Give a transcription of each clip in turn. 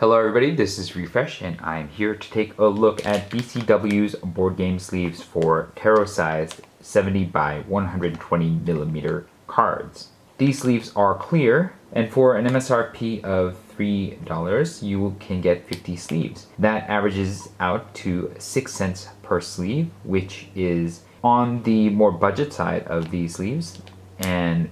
Hello everybody, this is Refresh and I'm here to take a look at BCW's board game sleeves for tarot-sized 70 by 120 millimeter cards. These sleeves are clear, and for an MSRP of $3, you can get 50 sleeves. That averages out to 6 cents per sleeve, which is on the more budget side of these sleeves. And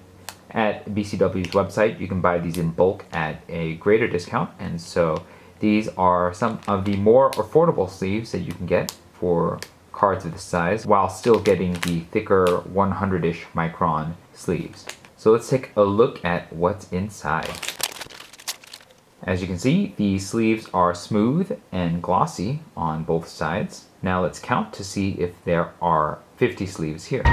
at BCW's website, you can buy these in bulk at a greater discount, and so these are some of the more affordable sleeves that you can get for cards of this size while still getting the thicker 100-ish micron sleeves. So let's take a look at what's inside. As you can see, the sleeves are smooth and glossy on both sides. Now let's count to see if there are 50 sleeves here.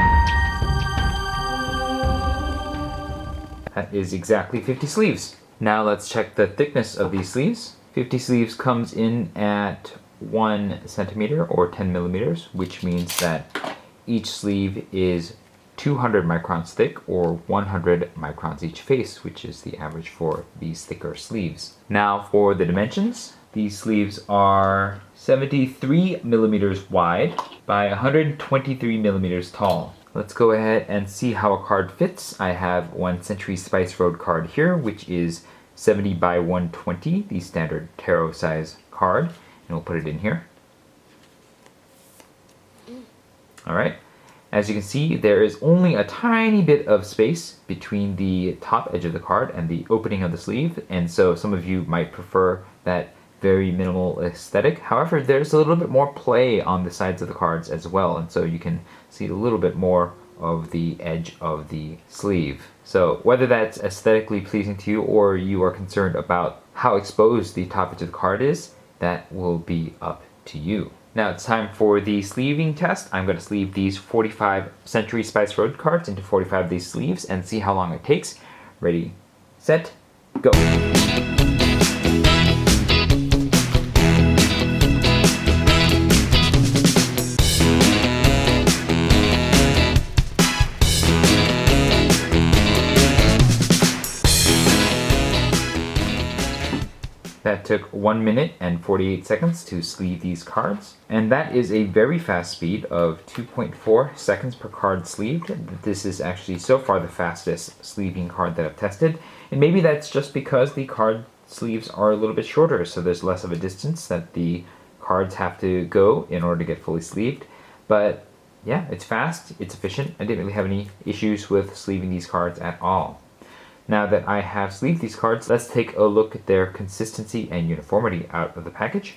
That is exactly 50 sleeves. Now let's check the thickness of these sleeves. 50 sleeves comes in at 1 centimeter or 10 millimeters, which means that each sleeve is 200 microns thick or 100 microns each face, which is the average for these thicker sleeves. Now for the dimensions, these sleeves are 73 millimeters wide by 123 millimeters tall. Let's go ahead and see how a card fits. I have one Century Spice Road card here, which is 70 by 120, the standard tarot size card, and we'll put it in here. All right. As you can see, there is only a tiny bit of space between the top edge of the card and the opening of the sleeve, and so some of you might prefer that very minimal aesthetic. However, there's a little bit more play on the sides of the cards as well, and so you can see a little bit more of the edge of the sleeve. So whether that's aesthetically pleasing to you or you are concerned about how exposed the top edge of the card is, that will be up to you. Now it's time for the sleeving test. I'm going to sleeve these 45 Century Spice Road cards into 45 of these sleeves and see how long it takes. Ready, set, go. That took 1 minute and 48 seconds to sleeve these cards. And that is a very fast speed of 2.4 seconds per card sleeved. This is actually so far the fastest sleeving card that I've tested. And maybe that's just because the card sleeves are a little bit shorter, so there's less of a distance that the cards have to go in order to get fully sleeved. But yeah, it's fast, it's efficient. I didn't really have any issues with sleeving these cards at all. Now that I have sleeved these cards, let's take a look at their consistency and uniformity out of the package.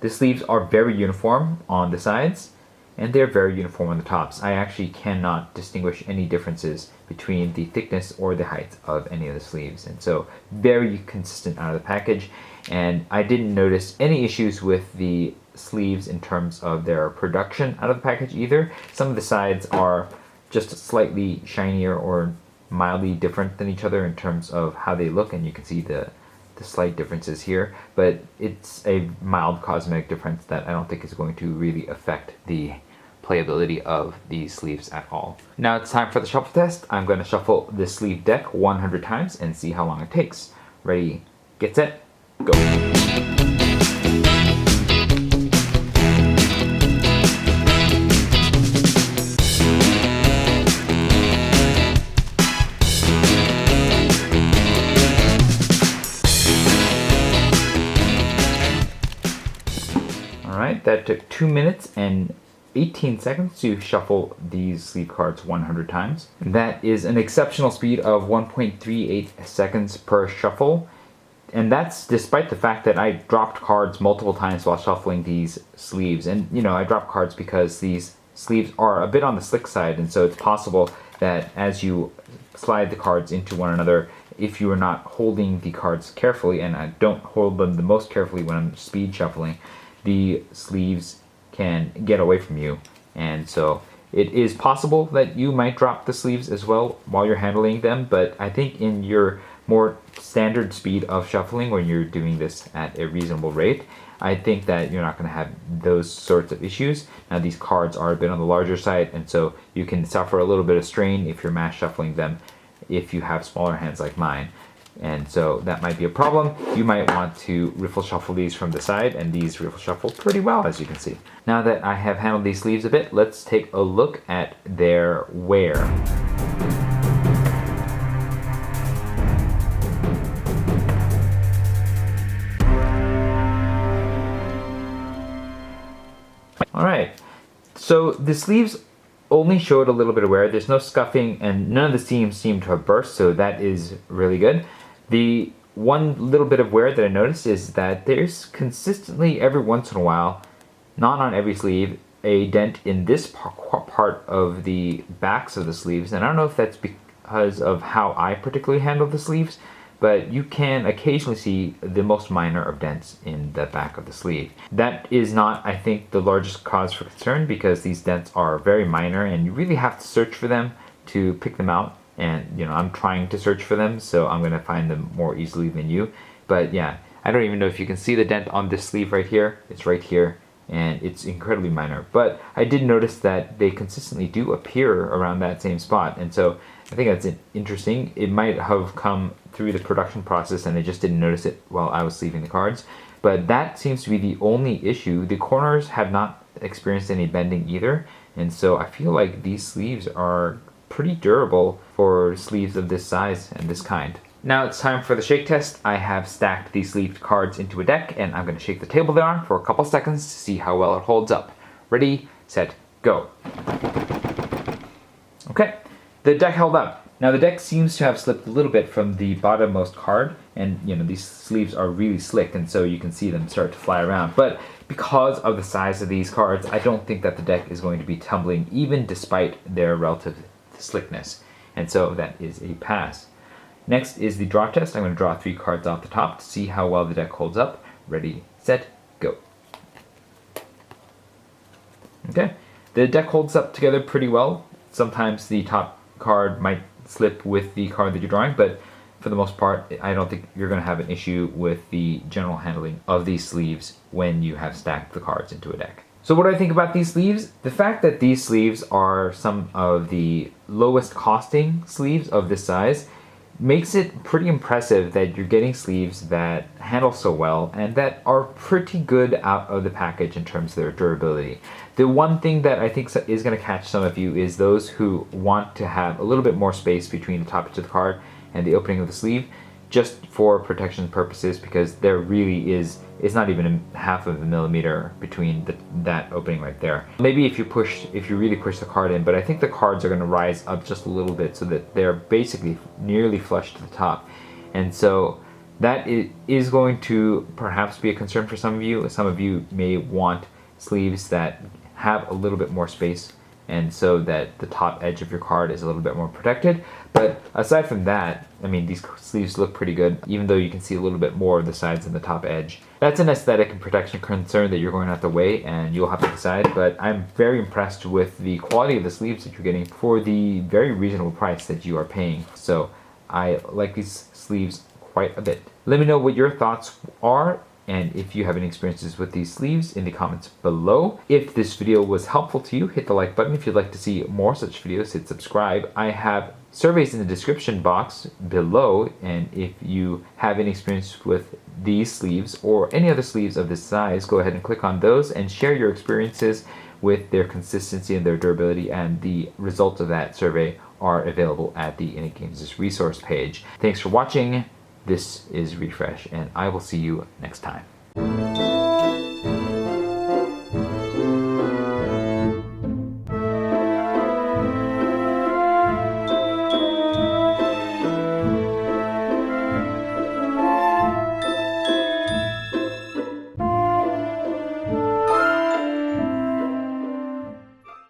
The sleeves are very uniform on the sides, and they're very uniform on the tops. I actually cannot distinguish any differences between the thickness or the height of any of the sleeves, and so very consistent out of the package. And I didn't notice any issues with the sleeves in terms of their production out of the package either. Some of the sides are just slightly shinier or mildly different than each other in terms of how they look, and you can see the slight differences here, but it's a mild cosmetic difference that I don't think is going to really affect the playability of these sleeves at all. Now it's time for the shuffle test. I'm going to shuffle the sleeve deck 100 times and see how long it takes. Ready, get set, go. Alright, that took 2 minutes and 18 seconds to shuffle these sleeve cards 100 times. That is an exceptional speed of 1.38 seconds per shuffle, and that's despite the fact that I dropped cards multiple times while shuffling these sleeves. And you know, I dropped cards because these sleeves are a bit on the slick side, and so it's possible that as you slide the cards into one another, if you are not holding the cards carefully, and I don't hold them the most carefully when I'm speed shuffling, the sleeves can get away from you, and so it is possible that you might drop the sleeves as well while you're handling them. But I think in your more standard speed of shuffling, when you're doing this at a reasonable rate, I think that you're not going to have those sorts of issues. Now these cards are a bit on the larger side, and so you can suffer a little bit of strain if you're mass shuffling them if you have smaller hands like mine. and so that might be a problem. You might want to riffle shuffle these from the side, and these riffle shuffle pretty well, as you can see. Now that I have handled these sleeves a bit, let's take a look at their wear. Alright, so the sleeves only showed a little bit of wear. There's no scuffing and none of the seams seem to have burst, so that is really good. The one little bit of wear that I noticed is that there's consistently, every once in a while, not on every sleeve, a dent in this part of the backs of the sleeves, and I don't know if that's because of how I particularly handle the sleeves, but you can occasionally see the most minor of dents in the back of the sleeve. That is not, I think, the largest cause for concern, because these dents are very minor and you really have to search for them to pick them out. And you know, I'm trying to search for them, so I'm gonna find them more easily than you. But yeah, I don't even know if you can see the dent on this sleeve right here. It's right here, and it's incredibly minor. But I did notice that they consistently do appear around that same spot, and so I think that's interesting. It might have come through the production process and I just didn't notice it while I was sleeving the cards. But that seems to be the only issue. The corners have not experienced any bending either, and so I feel like these sleeves are pretty durable for sleeves of this size and this kind. Now it's time for the shake test. I have stacked these sleeved cards into a deck, and I'm going to shake the table they're on for a couple seconds to see how well it holds up. Ready, set, go. Okay, the deck held up. Now the deck seems to have slipped a little bit from the bottommost card, and you know, these sleeves are really slick, and so you can see them start to fly around. But because of the size of these cards, I don't think that the deck is going to be tumbling, even despite their relative slickness, and so that is a pass. Next is the draw test. I'm going to draw 3 cards off the top to see how well the deck holds up. Ready, set, go. Okay, the deck holds up together pretty well. Sometimes the top card might slip with the card that you're drawing, but for the most part, I don't think you're going to have an issue with the general handling of these sleeves when you have stacked the cards into a deck. So what do I think about these sleeves? The fact that these sleeves are some of the lowest costing sleeves of this size makes it pretty impressive that you're getting sleeves that handle so well and that are pretty good out of the package in terms of their durability. The one thing that I think is going to catch some of you is those who want to have a little bit more space between the top edge of the card and the opening of the sleeve, just for protection purposes, because there really is, it's not even a half of a millimeter between that opening right there. Maybe if you really push the card in, but I think the cards are going to rise up just a little bit so that they're basically nearly flush to the top. And so that is going to perhaps be a concern for some of you. Some of you may want sleeves that have a little bit more space, and so that the top edge of your card is a little bit more protected. But aside from that, I mean, these sleeves look pretty good, even though you can see a little bit more of the sides and the top edge. That's an aesthetic and protection concern that you're going to have to weigh, and you'll have to decide, but I'm very impressed with the quality of the sleeves that you're getting for the very reasonable price that you are paying. So I like these sleeves quite a bit. Let me know what your thoughts are, and if you have any experiences with these sleeves in the comments below. If this video was helpful to you, hit the like button. If you'd like to see more such videos, hit subscribe. I have surveys in the description box below, and if you have any experience with these sleeves or any other sleeves of this size, go ahead and click on those and share your experiences with their consistency and their durability, and the results of that survey are available at the Innate Games' resource page. Thanks for watching. This is Refresh, and I will see you next time.